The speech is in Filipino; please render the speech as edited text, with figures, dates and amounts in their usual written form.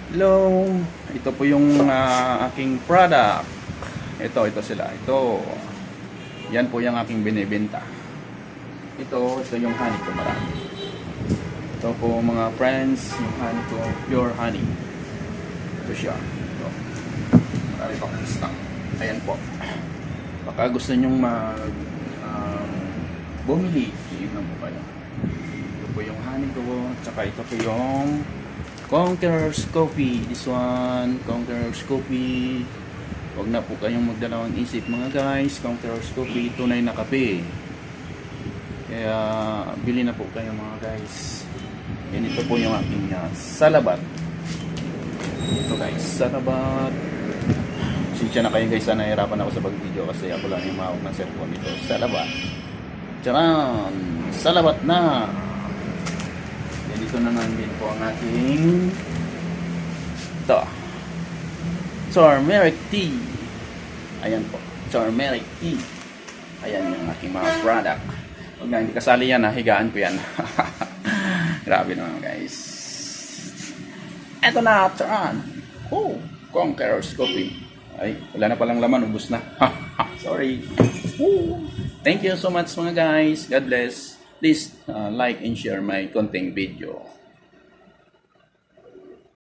Hello, ito po yung aking product. Ito sila. Yan po yung aking binibenta. Ito yung honey ko marami. Ito po mga friends, yung honey ko, pure honey. Ito siya. Ito. Marami pa akong stock. Ayan po. Baka gusto nyong bumili, yun lang po kayo. Ito po yung honey ko, tsaka ito po yung Conqueror's Coffee. This one, Conqueror's Coffee. Huwag na po kayong magdalawang isip mga guys. Conqueror's Coffee, tunay na kape. Kaya bili na po kayo mga guys. Yan, ito po yung aking salabat. Ito guys, salabat. Sinsya na kayo guys, nahihirapan ako sa pag-video kasi ako lang yung mahawak ng cellphone nito. Salabat. Tcharan! Salabat na! Dito naman din po ang ating turmeric tea. Ayan po, turmeric tea. Ayan yung aking mga product. Huwag na, hindi kasali yan ha, higaan ko yan. Grabe naman guys. Eto na, tcharan! Oh, Conqueror's Coffee. Ay, wala na palang laman, ubus na. Sorry. Woo. Thank you so much mga guys. God bless. Please like and share my content video.